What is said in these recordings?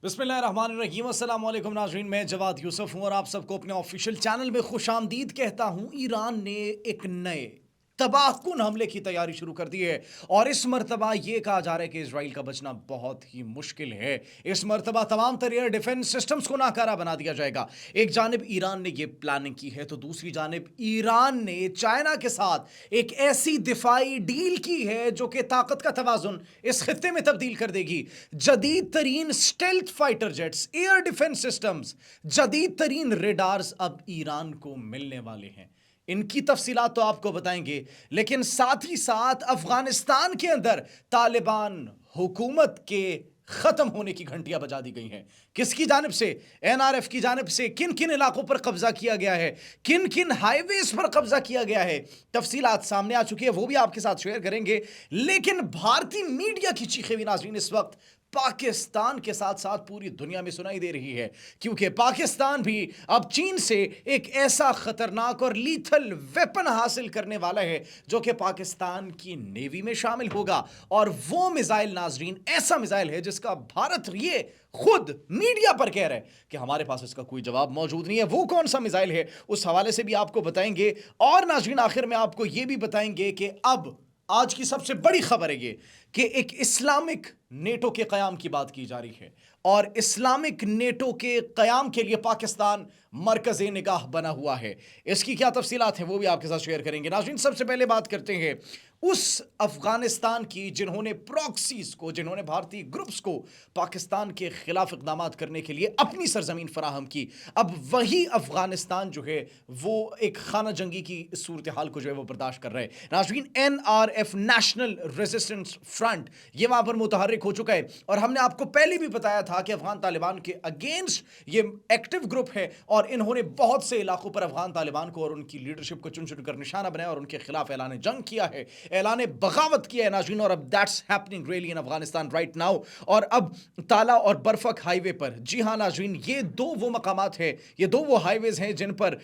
बिस्मिल्लाहिर्रहमानिर्रहीम। अस्सलाम वालेकुम नाज़रीन, मैं जवाद यूसुफ हूँ और आप सबको अपने ऑफिशियल चैनल में खुश आमदीद कहता हूँ। ईरान ने एक नए तबाहकुन हमले की तैयारी शुरू कर दी है और इस मरतबा ये कहा जा रहा है कि इसराइल का बचना बहुत ही मुश्किल है। इस मरतबा तमाम तर एयर डिफेंस सिस्टम्स को नाकारा बना दिया जाएगा। एक जानिब ईरान ने ये प्लानिंग की है तो दूसरी जानिब ईरान ने चाइना के साथ एक ऐसी दिफाई डील की है जो कि ताकत का तवाजुन इस खित्ते में तब्दील कर देगी। जदीद तरीन stealth fighter jets, air defence systems, जदीद तरीन रेडार्स अब ईरान को मिलने वाले हैं। इनकी तफसीलात तो आपको बताएंगे, लेकिन साथ ही साथ अफगानिस्तान के अंदर तालिबान हुकूमत के खत्म होने की घंटियां बजा दी गई हैं। किसकी जानिब से? एनआरएफ की जानिब से। किन किन इलाकों पर कब्जा किया गया है, किन किन हाईवेज पर कब्जा किया गया है, तफसीलात सामने आ चुकी है, वो भी आपके साथ शेयर करेंगे। लेकिन भारतीय मीडिया की चीखें भी नाज़रीन इस वक्त पाकिस्तान के साथ साथ पूरी दुनिया में सुनाई दे रही है, क्योंकि पाकिस्तान भी अब चीन से एक ऐसा खतरनाक और लीथल वेपन हासिल करने वाला है जो कि पाकिस्तान की नेवी में शामिल होगा। और वो मिसाइल नाजरीन ऐसा मिसाइल है जिसका भारत ये खुद मीडिया पर कह रहा है कि हमारे पास इसका कोई जवाब मौजूद नहीं है। वो कौन सा मिसाइल है उस हवाले से भी आपको बताएंगे। और नाजरीन आखिर में आपको यह भी बताएंगे कि अब आज की सबसे बड़ी खबर है ये कि एक इस्लामिक नेटो के कयाम की बात की जा रही है और इस्लामिक नेटो के कयाम के लिए पाकिस्तान मरकज़ निगाह बना हुआ है। इसकी क्या तफसीलात हैं वो भी आपके साथ शेयर करेंगे। नाज़रीन सबसे पहले बात करते हैं उस अफगानिस्तान की जिन्होंने प्रॉक्सीज को, जिन्होंने भारतीय ग्रुप्स को पाकिस्तान के खिलाफ इक़दाम करने के लिए अपनी सरजमीन फराहम की। अब वही अफगानिस्तान जो है वो एक खाना जंगी की सूरत हाल को जो है वो बर्दाश्त कर रहा है। नाज़रीन NRF नेशनल रेजिस्टेंस फ्रंट ये वहां पर मुतहर्रिक हो चुका है और हमने आपको पहले भी बताया था कि अफगान तालिबान के अगेंस्ट ये एक्टिव ग्रुप है और इन्होंने बहुत से इलाकों पर अफगान तालिबान को और उनकी लीडरशिप को चुन चुन कर निशाना बनाया और उनके खिलाफ ऐलान जंग किया है, ऐलान बगावत किया है नाज़रीन। और अब that's happening really in Afghanistan right now. और अब ताला और बरफक हाईवे पर, जी हाँ नाज़रीन, ये दो वो मकामात है, ये दो वो हाईवेज हैं जिन पर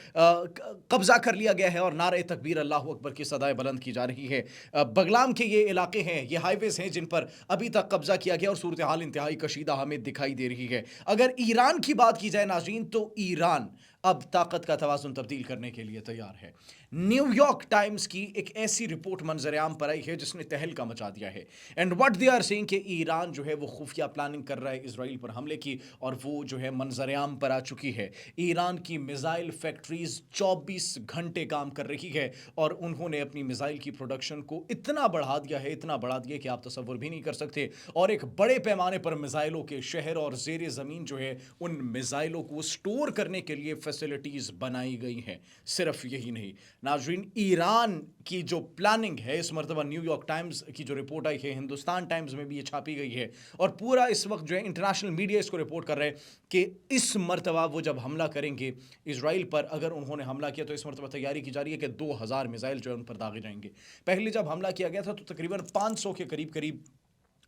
कब्जा कर लिया गया है और नारे तकबीर अल्लाहु अकबर की सदाएं बुलंद की जा रही है। बगलाम के ये इलाके हैं, ये हाईवेज हैं जिन पर अभी तक कब्जा किया गया और सूरत हाल इंतहाई कशीदा हमें दिखाई दे रही है। अगर ईरान की बात की जाए नाज़रीन तो ईरान अब ताकत का तवाज़ुन तब्दील करने के लिए तैयार है। न्यूयॉर्क टाइम्स की एक ऐसी रिपोर्ट मंजर-ए-आम पर आई है जिसने तहलका मचा दिया है। And what they are saying कि ईरान जो है वो खुफिया प्लानिंग कर रहा है इजराइल पर हमले की और वो जो है मंजर-ए-आम पर आ चुकी है। ईरान की मिसाइल फैक्ट्रीज 24 घंटे काम कर रही है और उन्होंने अपनी मिसाइल की प्रोडक्शन को इतना बढ़ा दिया है, इतना बढ़ा दिया कि आप तसव्वुर भी नहीं कर सकते। और एक बड़े पैमाने पर मिसाइलों के शहर और ज़ेरे ज़मीन जो है उन मिसाइलों को स्टोर करने के लिए फैसिलिटीज़ बनाई गई हैं। सिर्फ यही नहीं नाज़रीन, ईरान की जो प्लानिंग है इस मरतबा न्यूयॉर्क टाइम्स की जो रिपोर्ट आई है, हिंदुस्तान टाइम्स में भी ये छापी गई है और पूरा इस वक्त जो है इंटरनेशनल मीडिया इसको रिपोर्ट कर रहे हैं कि इस मरतबा वो जब हमला करेंगे इजराइल पर, अगर उन्होंने हमला किया तो इस मरतबा तैयारी की जा रही है कि 2000 मिसाइल जो है उन पर दागे जाएंगे। पहले जब हमला किया गया था तो तकरीबन 500 के करीब करीब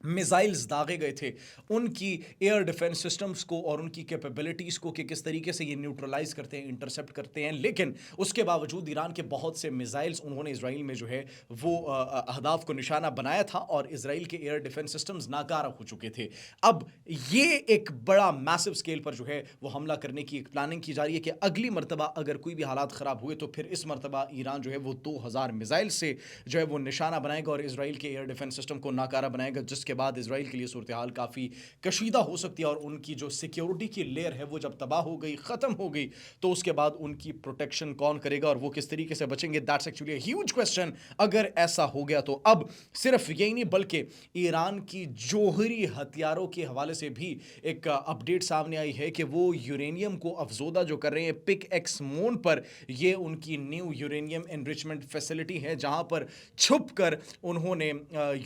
मिसाइल्स दागे गए थे उनकी एयर डिफेंस सिस्टम्स को और उनकी कैपेबिलिटीज़ को कि किस तरीके से ये न्यूट्रलाइज करते हैं, इंटरसेप्ट करते हैं। लेकिन उसके बावजूद ईरान के बहुत से मिसाइल्स उन्होंने इसराइल में जो है वो अहदाफ को निशाना बनाया था और इसराइल के एयर डिफेंस सिस्टम्स नाकारा हो चुके थे। अब ये एक बड़ा मैसिव स्केल पर जो है वो हमला करने की एक प्लानिंग की जा रही है कि अगली मरतबा अगर कोई भी हालात ख़राब हुए तो फिर इस मरतबा ईरान जो है वो 2000 मिसाइल से जो है वो निशाना बनाएगा और इसराइल के एयर डिफेंस सिस्टम को नाकारा बनाएगा, जिसके बाद इजराइल के लिए सूरत हाल काफ़ी कशीदा हो सकती है और उनकी जो सिक्योरिटी की लेयर है वो जब तबाह हो गई, ख़त्म हो गई, तो उसके बाद उनकी प्रोटेक्शन कौन करेगा और वो किस तरीके से बचेंगे? That's actually huge question. अगर ऐसा हो गया तो अब सिर्फ यही नहीं बल्कि ईरान की जोहरी हथियारों के हवाले से भी एक अपडेट सामने आई है कि वो यूरेनियम को अफजोदा जो कर रहे हैं पिक एक्स मून पर। ये उनकी न्यू यूरेनियम एनरिचमेंट फैसिलिटी है जहां पर छुप कर उन्होंने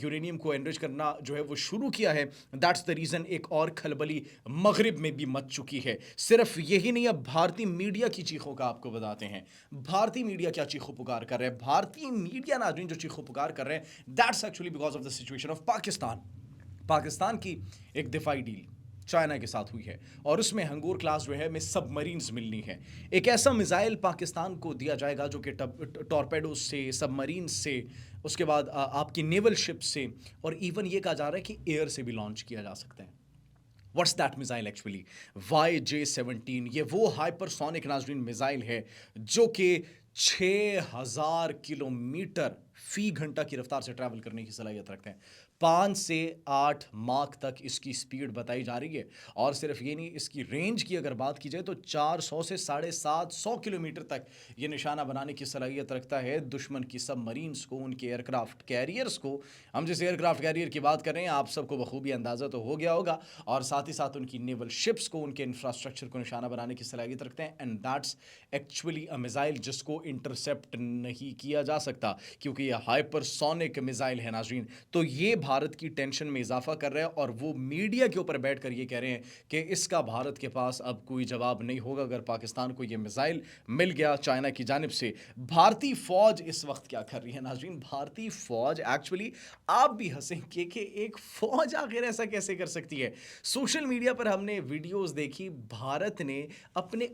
यूरेनियम को एनरिच करना जो है वो शुरू किया है। दैट्स द रीज़न एक और खलबली मगरिब में भी मच चुकी है। सिर्फ यही नहीं, अब भारतीय मीडिया की चीखों का आपको बताते हैं। भारतीय मीडिया क्या चीखों पुकार कर रहे हैं? भारतीय मीडिया नाज़रीन जो चीखों पुकार कर रहे हैं that's actually because of the situation of Pakistan. Pakistan की एक दिफाई डील चाइना के साथ हुई है और उसमें हंगोर क्लास जो है में सबमरीन्स मिलनी है। एक ऐसा मिसाइल पाकिस्तान को दिया जाएगा जो कि टॉर्पेडो से, सबमरीन से, उसके बाद आपकी नेवल शिप से और इवन ये कहा जा रहा है कि एयर से भी लॉन्च किया जा सकता है। What's that missile actually? YJ-17 ये वो हाइपरसोनिक नाजरीन मिसाइल है जो कि 6000 किलोमीटर फी घंटा की रफ्तार से ट्रैवल करने की सलाहियत रखते हैं। 5 से 8 माक तक इसकी स्पीड बताई जा रही है। और सिर्फ ये नहीं, इसकी रेंज की अगर बात की जाए तो 400 से 750 किलोमीटर तक ये निशाना बनाने की सलाहियत रखता है दुश्मन की सबमरीन्स को, उनके एयरक्राफ्ट कैरियर्स को। हम जिस एयरक्राफ्ट कैरियर की बात कर रहे हैं आप सबको बखूबी अंदाज़ा तो हो गया होगा, और साथ ही साथ उनकी नेवल शिप्स को, उनके इंफ्रास्ट्रक्चर को निशाना बनाने की सलाहियत रखते हैं। And that's actually a missile जिसको इंटरसेप्ट नहीं किया जा सकता क्योंकि ये हाइपरसोनिक मिसाइल है नाजरीन। तो ये भारत की टेंशन में इजाफा कर रहा है, और वो मीडिया के ऊपर बैठ कर ये कह रहे हैं कि इसका भारत के पास अब कोई जवाब नहीं होगा अगर पाकिस्तान को ये मिसाइल मिल गया चाइना की जानिब से। भारतीय फौज इस वक्त क्या कर रही है नाजरीन? भारतीय फौज एक्चुअली, आप भी हंसेंगे कि एक फौज आखिर ऐसा कैसे कर सकती है। सोशल मीडिया पर हमने वीडियोस देखी, भारत ने अपने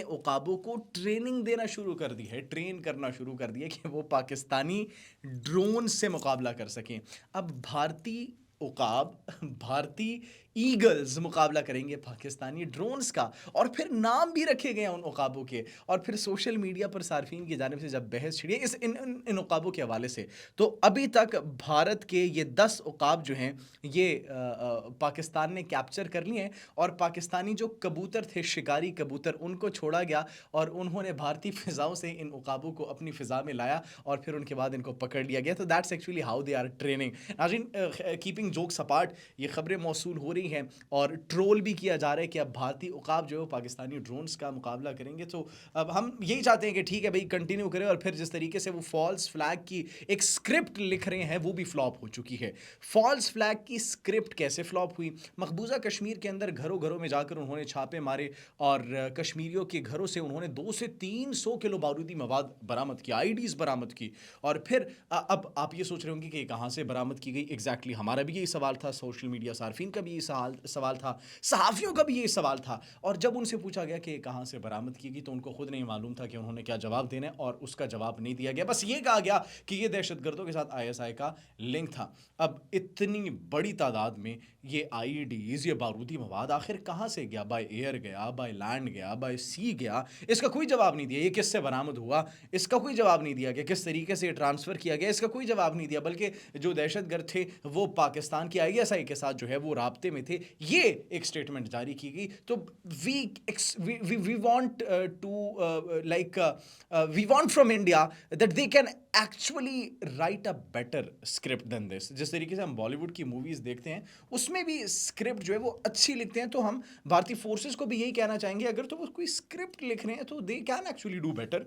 उकाबों को ट्रेनिंग देना शुरू कर दी है, ट्रेन करना शुरू कर दिया कि वो पाकिस्तानी ड्रोन से मुकाबला कर सकें। अब भारतीय उकाब, भारतीय ईगल्स मुकाबला करेंगे पाकिस्तानी ड्रोन्स का, और फिर नाम भी रखे गए हैं उन उकाबों के। और फिर सोशल मीडिया पर सार्फिन की जानिब से जब बहस छिड़ी इस इन उकाबों के हवाले से, तो अभी तक भारत के ये 10 उकाब जो हैं ये पाकिस्तान ने कैप्चर कर लिए हैं, और पाकिस्तानी जो कबूतर थे, शिकारी कबूतर, उनको छोड़ा गया और उन्होंने भारतीय फ़िज़ाओं से इन उकाबों को अपनी फ़िज़ा में लाया और फिर उनके बाद इनको पकड़ लिया गया। तो that's actually how they are training. नाज़रीन, कीपिंग जोक्स अपार्ट, ये खबरें मौसूल हो रही हैं और ट्रोल भी किया जा रहा है कि अब भारतीय उकाब जो है पाकिस्तानी ड्रोन्स का मुकाबला करेंगे। तो अब हम यही चाहते हैं कि ठीक है भाई, कंटिन्यू करें, और फिर जिस तरीके से वो फॉल्स फ्लैग की एक स्क्रिप्ट लिख रहे हैं वो भी फ्लॉप हो चुकी है। फॉल्स फ्लैग की स्क्रिप्ट कैसे फ्लॉप हुई? मकबूजा कश्मीर के अंदर घरों घरों में जाकर उन्होंने छापे मारे और कश्मीरियों के घरों से उन्होंने 200 से 300 किलो बारूदी मवाद बरामद किया, आईडीज बरामद की। और फिर अब आप ये सोच रहे होंगे कि कहाँ से बरामद की गई एग्जैक्टली। हमारा भी यही सवाल था, सोशल मीडिया सार्फिन का भी ये सवाल था, सहाफ़ियों का भी ये सवाल था। और जब उनसे पूछा गया कि कहाँ से बरामद की गई तो उनको खुद नहीं मालूम था कि उन्होंने क्या जवाब देना है, और उसका जवाब नहीं दिया गया। बस ये कहा गया कि ये दहशतगर्दों के साथ आईएसआई का लिंक था। अब इतनी बड़ी तादाद में ये आईडीज, ये बारूदी मवाद आखिर कहाँ से गया? बाय एयर गया, बाय लैंड गया, बाय सी गया? इसका कोई जवाब नहीं दिया। ये किससे बरामद हुआ, इसका कोई जवाब नहीं दिया गया। किस तरीके से ट्रांसफ़र किया गया, इसका कोई जवाब नहीं दिया। बल्कि जो दहशतगर्द थे वो पाकिस्तान की आईएसआई के साथ जो है वो राब्ते में थे, ये एक स्टेटमेंट जारी की गई। तो we want to like we want from India that they can actually write a better script than this. जिस तरीके से हम बॉलीवुड की मूवीज़ देखते हैं उसमें भी स्क्रिप्ट जो है वो अच्छी लिखते हैं, तो हम भारतीय फोर्सेस को भी यही कहना चाहेंगे, अगर तो वो कोई स्क्रिप्ट लिख रहे हैं तो दे कैन एक्चुअली डू बेटर।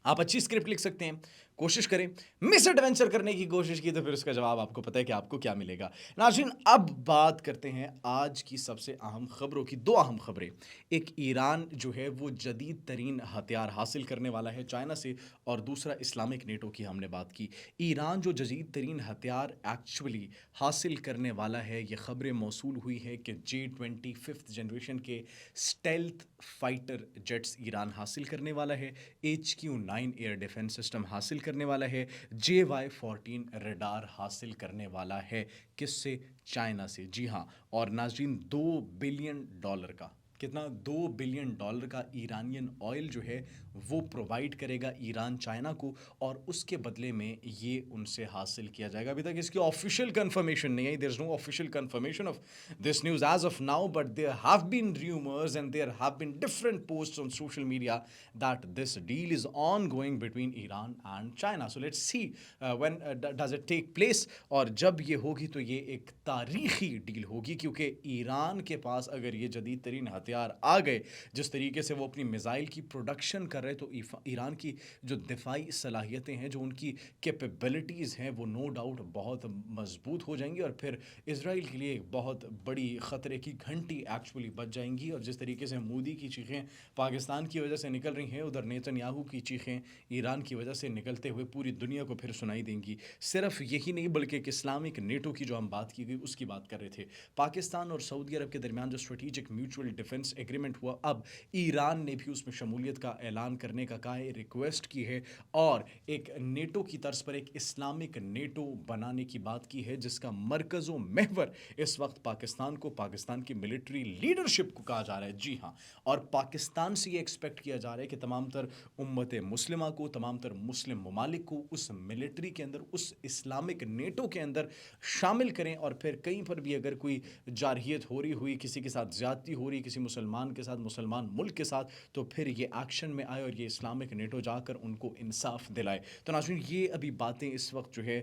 आप अच्छी स्क्रिप्ट लिख सकते हैं, कोशिश करें। मिस एडवेंचर करने की कोशिश की तो फिर उसका जवाब आपको पता है कि आपको क्या मिलेगा। नाज़रीन, अब बात करते हैं आज की सबसे अहम खबरों की। 2 अहम खबरें। एक, ईरान जो है वो जदीद तरीन हथियार हासिल करने वाला है चाइना से, और दूसरा इस्लामिक नेटो की हमने बात की। ईरान जो जदीद तरीन हथियार एक्चुअली हासिल करने वाला है, ये खबरें मौसूल हुई है कि J-20 5th जनरेशन के स्टेल्थ फाइटर जेट्स ईरान हासिल करने वाला है, HQ-9 एयर डिफेंस सिस्टम हासिल करने वाला है, JY-14 रडार हासिल करने वाला है। किससे? चाइना से। जी हाँ। और नाज़रीन, $2 बिलियन का, कितना? $2 बिलियन का ईरानियन ऑयल जो है वो प्रोवाइड करेगा ईरान चाइना को, और उसके बदले में ये उनसे हासिल किया जाएगा। अभी तक इसकी ऑफिशियल कंफर्मेशन नहीं आई, there is no official confirmation of this news as of now, but there have been rumours and there have been different posts on social media that this deal is on going between Iran and China. So let's see when does it take place. और जब ये होगी तो ये एक तारीखी deal होगी, क्योंकि ईरान के पास अगर ये जदीद तरीन हथियार आ गए, जिस तरीके से वो अपनी मिसाइल की प्रोडक्शन कर रहे, तो ईरान की जो दिफाई सलाहियतें हैं, जो उनकी कैपेबिलिटीज़ हैं, वो नो डाउट बहुत मजबूत हो जाएंगी, और फिर इसराइल के लिए एक बहुत बड़ी ख़तरे की घंटी एक्चुअली बज जाएंगी। और जिस तरीके से मोदी की चीखें पाकिस्तान की वजह से निकल रही हैं, उधर नेतन्याहू की चीखें ईरान की वजह से निकलते हुए पूरी दुनिया को फिर सुनाई देंगी। सिर्फ यही नहीं, बल्कि एक इस्लामिक नेटो की जो हम बात की गई उसकी बात कर रहे थे। पाकिस्तान और सऊदी अरब के दरमियान जो strategic mutual defence defence agreement हुआ, अब ईरान ने भी उसमें शमूलियत का ऐलान करने का कहा है, रिक्वेस्ट की है और एक नेटो की तर्ज पर एक इस्लामिक नेटो बनाने की बात की है, जिसका मरकज़ व महवर इस वक्त पाकिस्तान को, पाकिस्तान की मिलिट्री लीडरशिप को कहा जा रहा है। जी हाँ, और पाकिस्तान से ये एक्सपेक्ट किया जा रहा है कि तमाम तर उम्मत मुस्लिमा को, तमाम तर मुस्लिम ममालिक को उस मिलिट्री के अंदर, उस इस्लामिक नेटो के अंदर शामिल करें, और फिर कहीं पर भी अगर कोई जारहियत हो रही हुई, किसी के साथ ज़्यादती हो रही, किसी मुसलमान के साथ, मुसलमान मुल्क के साथ, तो फिर ये एक्शन में आए और ये इस्लामिक नेटो जाकर उनको इंसाफ दिलाए। तो नाज़रीन, ये अभी बातें इस वक्त जो है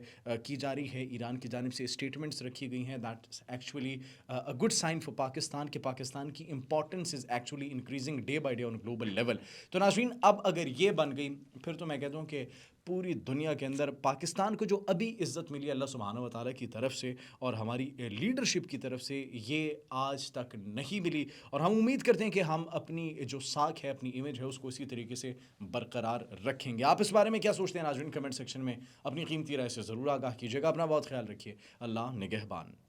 की जा रही है, ईरान की जानिब से स्टेटमेंट्स रखी गई हैं, that's actually a good sign for Pakistan, कि पाकिस्तान की importance is actually increasing day by day on global level. तो नाज़रीन, अब अगर ये बन गई, फिर तो मैं कहता हूँ कि पूरी दुनिया के अंदर पाकिस्तान को जो अभी इज़्ज़त मिली अल्लाह सुब्हानहू व तआला की तरफ से और हमारी लीडरशिप की तरफ से, ये आज तक नहीं मिली। और हम उम्मीद करते हैं कि हम अपनी जो साख है, अपनी इमेज है, उसको इसी तरीके से बरकरार रखेंगे। आप इस बारे में क्या सोचते हैं नाज़रीन? कमेंट सेक्शन में अपनी कीमती राय से ज़रूर आगाह कीजिएगा। अपना बहुत ख्याल रखिए। अल्लाह निगहबान।